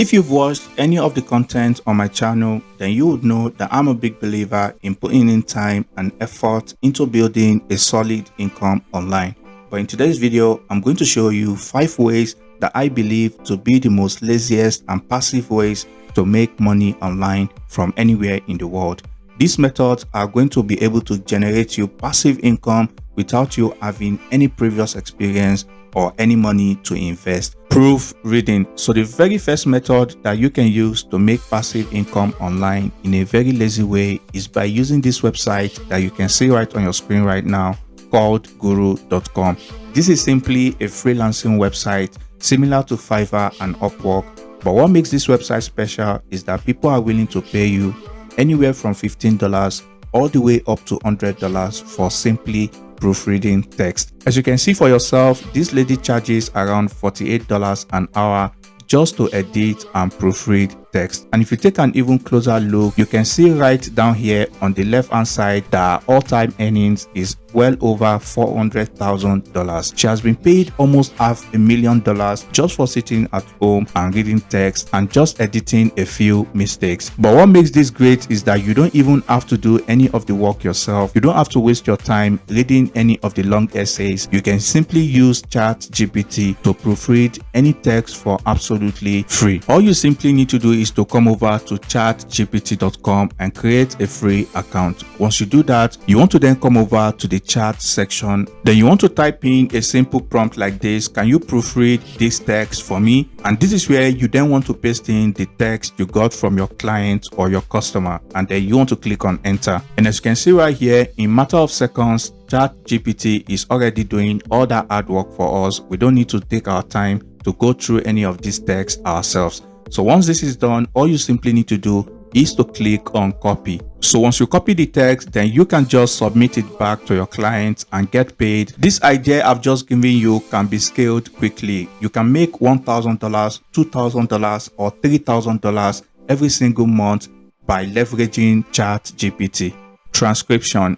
If you've watched any of the content on my channel, then you would know that I'm a big believer in putting in time and effort into building a solid income online. But in today's video, I'm going to show you 5 ways that I believe to be the most laziest and passive ways to make money online from anywhere in the world. These methods are going to be able to generate you passive income without you having any previous experience or any money to invest. Proofreading. So the very first method that you can use to make passive income online in a very lazy way is by using this website that you can see right on your screen right now, called guru.com. This is simply a freelancing website similar to Fiverr and Upwork, but what makes this website special is that people are willing to pay you anywhere from $15 all the way up to $100 for simply proofreading text. As you can see for yourself, this lady charges around $48 an hour just to edit and proofread text. And if you take an even closer look, you can see right down here on the left hand side that her all-time earnings is well over $400,000. She has been paid almost $500,000 just for sitting at home and reading text and just editing a few mistakes. But what makes this great is that you don't even have to do any of the work yourself. You don't have to waste your time reading any of the long essays. You can simply use ChatGPT to proofread any text for absolutely free. All you simply need to do is to come over to chatgpt.com and create a free account. Once you do that, you want to then come over to the chat section. Then you want to type in a simple prompt like this: can you proofread this text for me? And this is where you then want to paste in the text you got from your client or your customer, and then you want to click on enter. And as you can see right here, in matter of seconds, ChatGPT is already doing all that hard work for us. We don't need to take our time to go through any of these texts ourselves. So once this is done, all you simply need to do is to click on copy. So once you copy the text, then you can just submit it back to your client and get paid. This idea I've just given you can be scaled quickly. You can make $1,000, $2,000 or $3,000 every single month by leveraging ChatGPT. Transcription.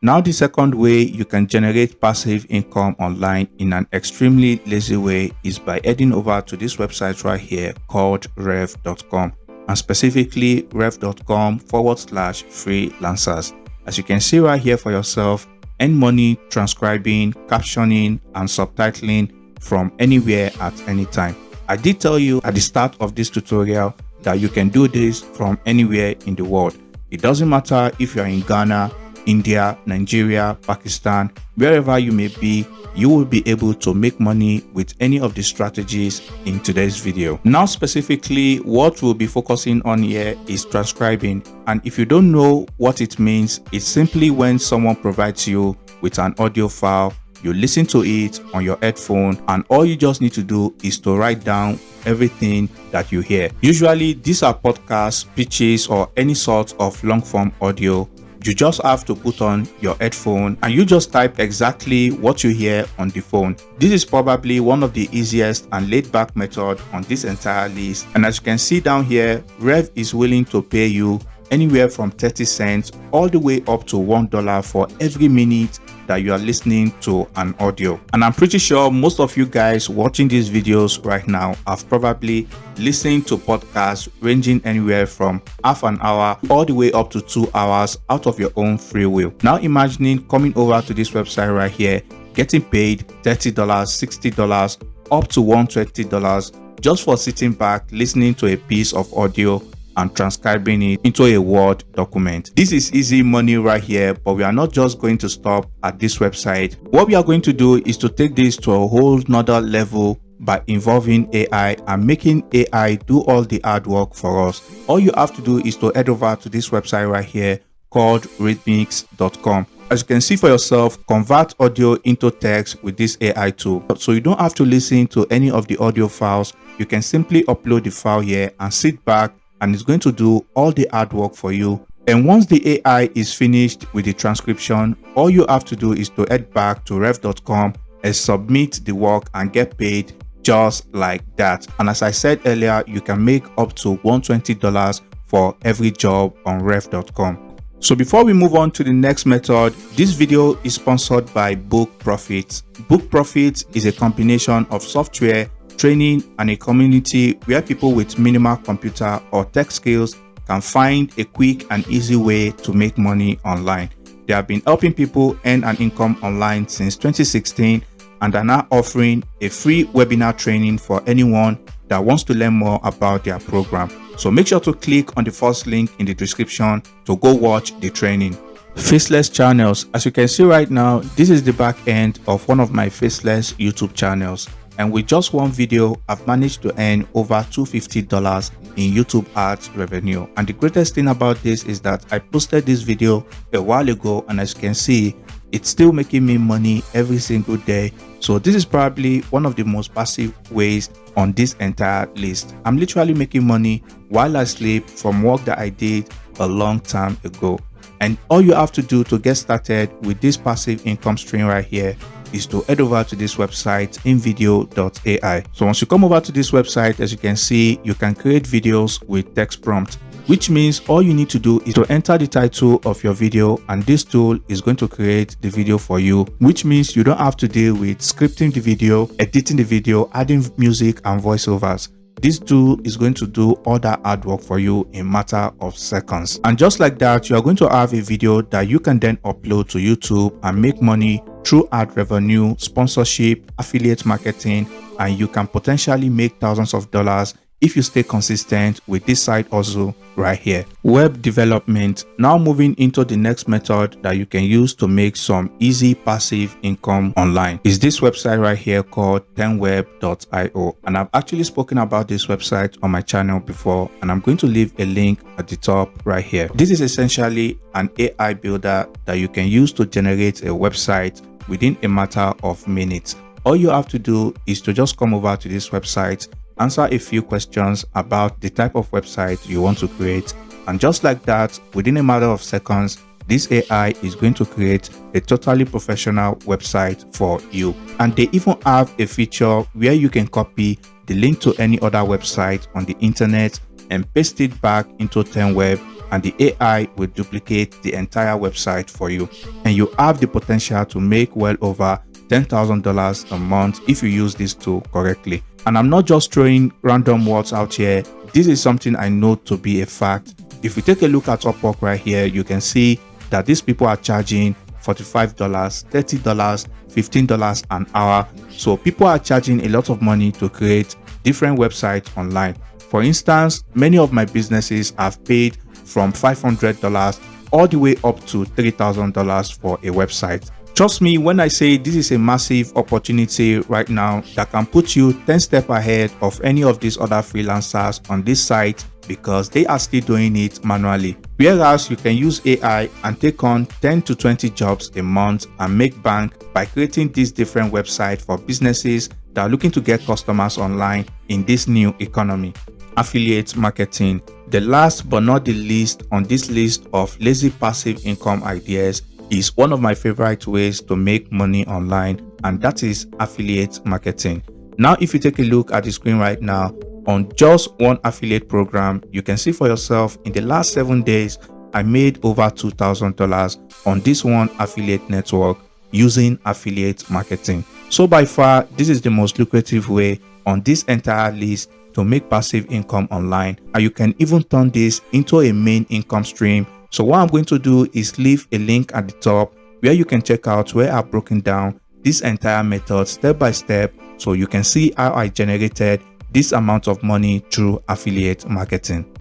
Now the second way you can generate passive income online in an extremely lazy way is by heading over to this website right here called rev.com, and specifically rev.com/freelancers. As you can see right here for yourself, earn money transcribing, captioning and subtitling from anywhere at any time. I did tell you at the start of this tutorial that you can do this from anywhere in the world. It doesn't matter if you're in Ghana, India, Nigeria, Pakistan, wherever you may be, you will be able to make money with any of the strategies in today's video. Now specifically, what we'll be focusing on here is transcribing. And if you don't know what it means, it's simply when someone provides you with an audio file, you listen to it on your headphone, and all you just need to do is to write down everything that you hear. Usually these are podcasts, pitches, or any sort of long form audio. You just have to put on your headphone and you just type exactly what you hear on the phone. This is probably one of the easiest and laid back method on this entire list. And as you can see down here, Rev is willing to pay you anywhere from 30 cents all the way up to $1 for every minute that you are listening to an audio. And I'm pretty sure most of you guys watching these videos right now have probably listened to podcasts ranging anywhere from half an hour all the way up to 2 hours out of your own free will. Now imagining coming over to this website right here, getting paid $30, $60, up to $120 just for sitting back listening to a piece of audio and transcribing it into a Word document. This is easy money right here, but we are not just going to stop at this website. What we are going to do is to take this to a whole nother level by involving AI and making AI do all the hard work for us. All you have to do is to head over to this website right here called rhythmics.com. As you can see for yourself, convert audio into text with this AI tool. So you don't have to listen to any of the audio files. You can simply upload the file here and sit back, and it's going to do all the hard work for you. And once the AI is finished with the transcription, all you have to do is to head back to rev.com and submit the work and get paid just like that. And as I said earlier, you can make up to $120 for every job on rev.com. So before we move on to the next method, this video is sponsored by Book Profits. Book Profits is a combination of software training, and a community where people with minimal computer or tech skills can find a quick and easy way to make money online. They have been helping people earn an income online since 2016 and are now offering a free webinar training for anyone that wants to learn more about their program. So make sure to click on the first link in the description to go watch the training. Faceless channels. As you can see right now, this is the back end of one of my faceless YouTube channels. And with just one video, I've managed to earn over $250 in YouTube ads revenue. And the greatest thing about this is that I posted this video a while ago, and as you can see, it's still making me money every single day. So this is probably one of the most passive ways on this entire list. I'm literally making money while I sleep from work that I did a long time ago. And all you have to do to get started with this passive income stream right here is to head over to this website, invideo.ai. So once you come over to this website, as you can see, you can create videos with text prompt, which means all you need to do is to enter the title of your video, and this tool is going to create the video for you, which means you don't have to deal with scripting the video, editing the video, adding music and voiceovers. This tool is going to do all that hard work for you in a matter of seconds. And just like that, you are going to have a video that you can then upload to YouTube and make money through ad revenue, sponsorship, affiliate marketing, and you can potentially make thousands of dollars if you stay consistent with this side hustle right here. Web development. Now moving into the next method that you can use to make some easy passive income online is this website right here called 10web.io. And I've actually spoken about this website on my channel before, and I'm going to leave a link at the top right here. This is essentially an AI builder that you can use to generate a website within a matter of minutes. All you have to do is to just come over to this website, answer a few questions about the type of website you want to create, and just like that, within a matter of seconds, this AI is going to create a totally professional website for you. And they even have a feature where you can copy the link to any other website on the internet and paste it back into 10web, and the AI will duplicate the entire website for you, and you have the potential to make well over $10,000 a month if you use this tool correctly. And I'm not just throwing random words out here. This is something I know to be a fact. If you take a look at Upwork right here, you can see that these people are charging $45, $30, $15 an hour. So people are charging a lot of money to create different websites online. For instance, many of my businesses have paid from $500 all the way up to $3,000 for a website. Trust me when I say this is a massive opportunity right now that can put you 10 steps ahead of any of these other freelancers on this site, because they are still doing it manually. Whereas you can use AI and take on 10 to 20 jobs a month and make bank by creating these different websites for businesses that are looking to get customers online in this new economy. Affiliate marketing. The last but not the least on this list of lazy passive income ideas is one of my favorite ways to make money online, and that is affiliate marketing. Now, if you take a look at the screen right now, on just one affiliate program, you can see for yourself in the last 7 days, I made over $2,000 on this one affiliate network using affiliate marketing. So by far, this is the most lucrative way on this entire list to make passive income online, and you can even turn this into a main income stream. So what I'm going to do is leave a link at the top where you can check out where I've broken down this entire method step by step, so you can see how I generated this amount of money through affiliate marketing.